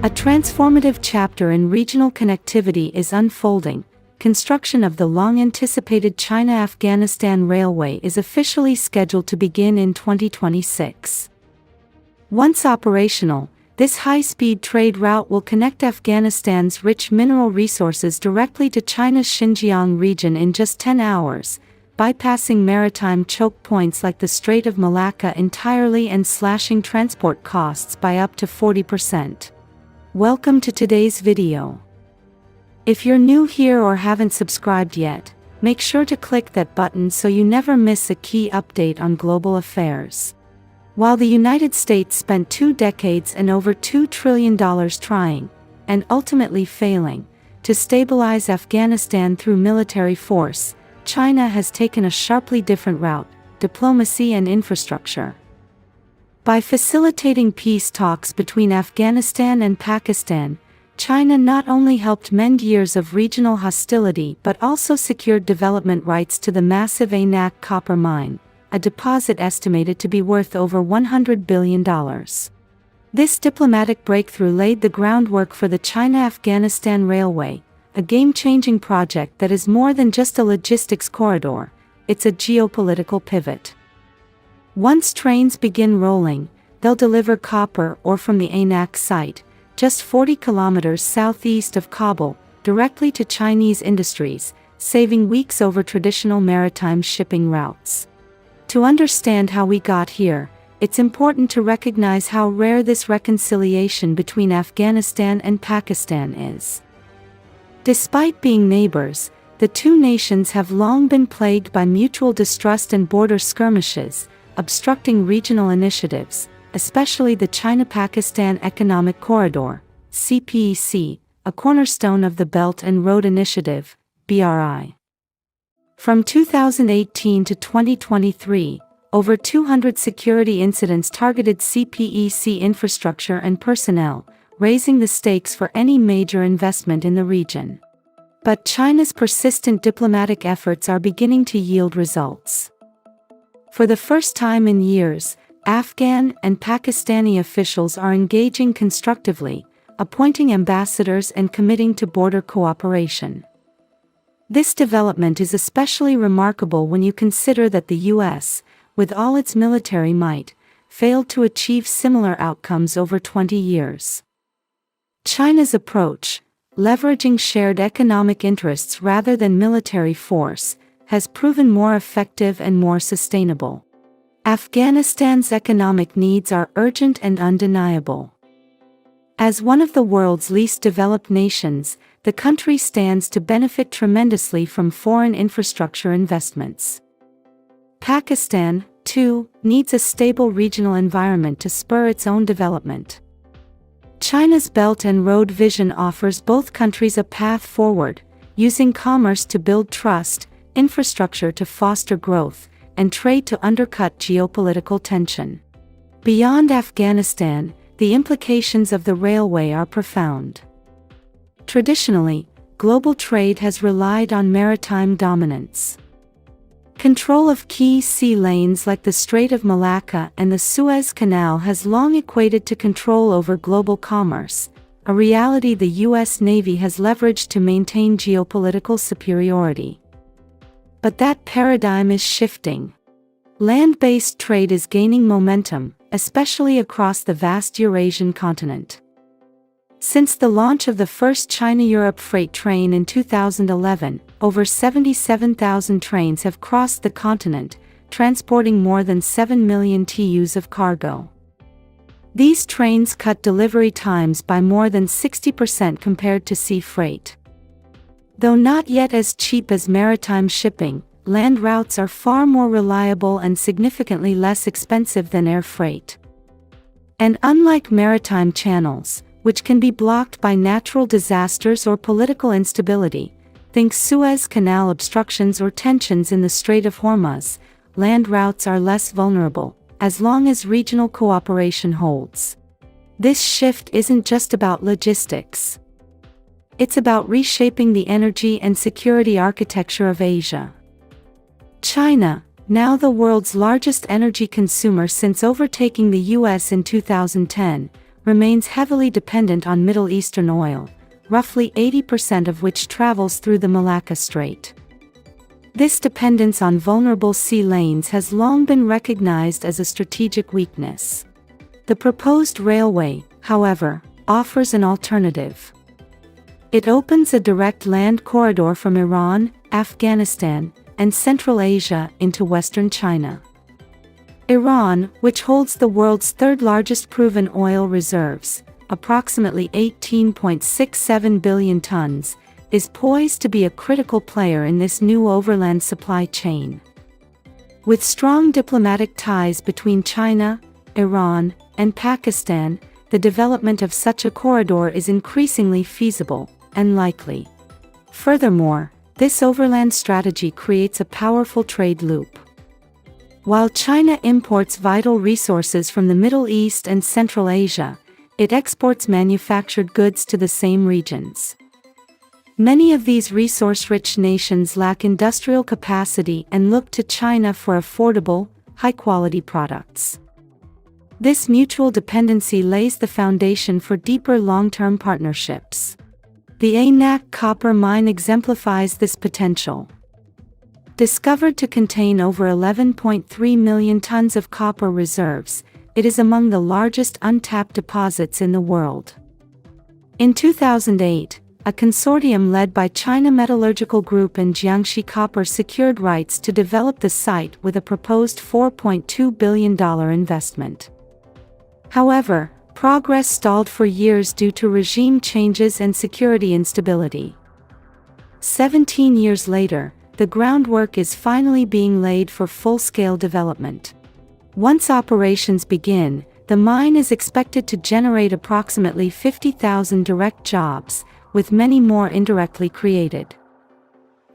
A transformative chapter in regional connectivity is unfolding. Construction of the long-anticipated China-Afghanistan Railway is officially scheduled to begin in 2026. Once operational, this high-speed trade route will connect Afghanistan's rich mineral resources directly to China's Xinjiang region in just 10 hours, bypassing maritime choke points like the Strait of Malacca entirely and slashing transport costs by up to 40%. Welcome to today's video. If you're new here or haven't subscribed yet, make sure to click that button so you never miss a key update on global affairs. While the United States spent 2 decades and over $2 trillion trying, and ultimately failing, to stabilize Afghanistan through military force, China has taken a sharply different route: diplomacy and infrastructure. By facilitating peace talks between Afghanistan and Pakistan, China not only helped mend years of regional hostility but also secured development rights to the massive Anak copper mine, a deposit estimated to be worth over $100 billion. This diplomatic breakthrough laid the groundwork for the China-Afghanistan Railway, a game-changing project that is more than just a logistics corridor, it's a geopolitical pivot. Once trains begin rolling, they'll deliver copper ore from the Anak site, just 40 kilometers southeast of Kabul, directly to Chinese industries, saving weeks over traditional maritime shipping routes. To understand how we got here, it's important to recognize how rare this reconciliation between Afghanistan and Pakistan is. Despite being neighbors, the two nations have long been plagued by mutual distrust and border skirmishes, obstructing regional initiatives, especially the China-Pakistan Economic Corridor, CPEC, a cornerstone of the Belt and Road Initiative, BRI. From 2018 to 2023, over 200 security incidents targeted CPEC infrastructure and personnel, raising the stakes for any major investment in the region. But China's persistent diplomatic efforts are beginning to yield results. For the first time in years, Afghan and Pakistani officials are engaging constructively, appointing ambassadors and committing to border cooperation. This development is especially remarkable when you consider that the U.S., with all its military might, failed to achieve similar outcomes over 20 years. China's approach, leveraging shared economic interests rather than military force, has proven more effective and more sustainable. Afghanistan's economic needs are urgent and undeniable. As one of the world's least developed nations, the country stands to benefit tremendously from foreign infrastructure investments. Pakistan, too, needs a stable regional environment to spur its own development. China's Belt and Road vision offers both countries a path forward, using commerce to build trust, infrastructure to foster growth, and trade to undercut geopolitical tension. Beyond Afghanistan, the implications of the railway are profound. Traditionally, global trade has relied on maritime dominance. Control of key sea lanes like the Strait of Malacca and the Suez Canal has long equated to control over global commerce, a reality the U.S. Navy has leveraged to maintain geopolitical superiority. But that paradigm is shifting. Land-based trade is gaining momentum, especially across the vast Eurasian continent. Since the launch of the first China-Europe freight train in 2011, over 77,000 trains have crossed the continent, transporting more than 7 million TEUs of cargo. These trains cut delivery times by more than 60% compared to sea freight. Though not yet as cheap as maritime shipping, land routes are far more reliable and significantly less expensive than air freight. And unlike maritime channels, which can be blocked by natural disasters or political instability, think Suez Canal obstructions or tensions in the Strait of Hormuz, land routes are less vulnerable, as long as regional cooperation holds. This shift isn't just about logistics. It's about reshaping the energy and security architecture of Asia. China, now the world's largest energy consumer since overtaking the US in 2010, remains heavily dependent on Middle Eastern oil, roughly 80% of which travels through the Malacca Strait. This dependence on vulnerable sea lanes has long been recognized as a strategic weakness. The proposed railway, however, offers an alternative. It opens a direct land corridor from Iran, Afghanistan, and Central Asia into Western China. Iran, which holds the world's third-largest proven oil reserves, approximately 18.67 billion tons, is poised to be a critical player in this new overland supply chain. With strong diplomatic ties between China, Iran, and Pakistan, the development of such a corridor is increasingly feasible and likely. Furthermore, this overland strategy creates a powerful trade loop. While China imports vital resources from the Middle East and Central Asia, it exports manufactured goods to the same regions. Many of these resource-rich nations lack industrial capacity and look to China for affordable, high-quality products. This mutual dependency lays the foundation for deeper long-term partnerships. The Anak copper mine exemplifies this potential. Discovered to contain over 11.3 million tons of copper reserves, it is among the largest untapped deposits in the world. In 2008, a consortium led by China Metallurgical Group and Jiangxi Copper secured rights to develop the site with a proposed $4.2 billion investment. However, progress stalled for years due to regime changes and security instability. 17 years later, the groundwork is finally being laid for full-scale development. Once operations begin, the mine is expected to generate approximately 50,000 direct jobs, with many more indirectly created.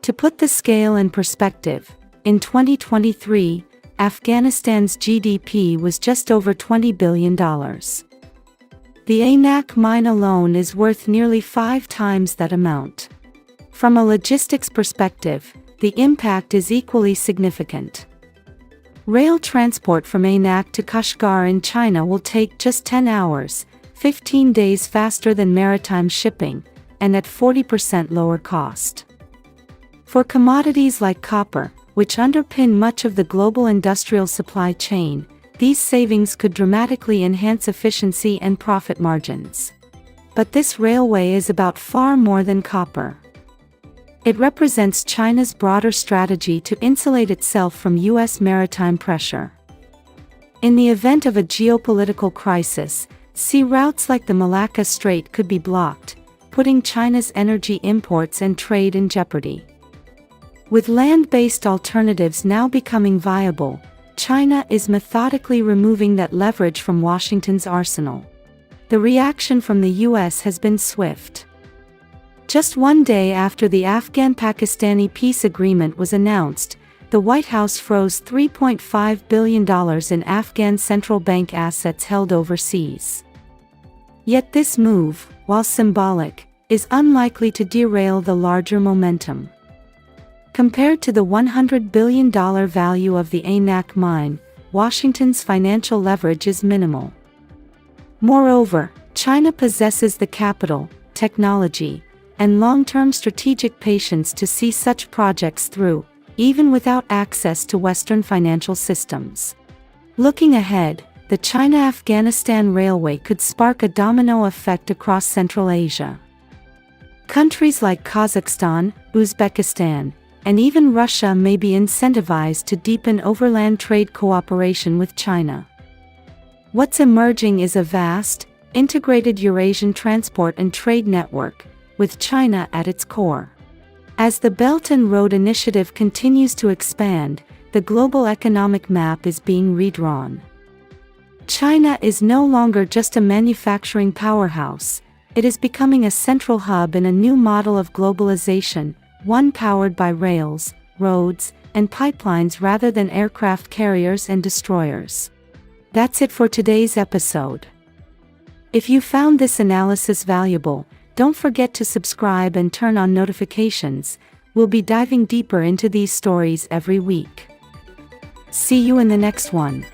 To put the scale in perspective, in 2023, Afghanistan's GDP was just over $20 billion. The Anak mine alone is worth nearly 5 times that amount. From a logistics perspective, the impact is equally significant. Rail transport from Anak to Kashgar in China will take just 10 hours, 15 days faster than maritime shipping, and at 40% lower cost. For commodities like copper, which underpin much of the global industrial supply chain, these savings could dramatically enhance efficiency and profit margins. But this railway is about far more than copper. It represents China's broader strategy to insulate itself from U.S. maritime pressure. In the event of a geopolitical crisis, sea routes like the Malacca Strait could be blocked, putting China's energy imports and trade in jeopardy. With land-based alternatives now becoming viable, China is methodically removing that leverage from Washington's arsenal. The reaction from the U.S. has been swift. Just one day after the Afghan-Pakistani peace agreement was announced, the White House froze $3.5 billion in Afghan central bank assets held overseas. Yet this move, while symbolic, is unlikely to derail the larger momentum. Compared to the $100 billion value of the Anak mine, Washington's financial leverage is minimal. Moreover, China possesses the capital, technology, and long-term strategic patience to see such projects through, even without access to Western financial systems. Looking ahead, the China-Afghanistan Railway could spark a domino effect across Central Asia. Countries like Kazakhstan, Uzbekistan, and even Russia may be incentivized to deepen overland trade cooperation with China. What's emerging is a vast, integrated Eurasian transport and trade network, with China at its core. As the Belt and Road Initiative continues to expand, the global economic map is being redrawn. China is no longer just a manufacturing powerhouse, it is becoming a central hub in a new model of globalization, one powered by rails, roads, and pipelines rather than aircraft carriers and destroyers. That's it for today's episode. If you found this analysis valuable, don't forget to subscribe and turn on notifications. We'll be diving deeper into these stories every week. See you in the next one.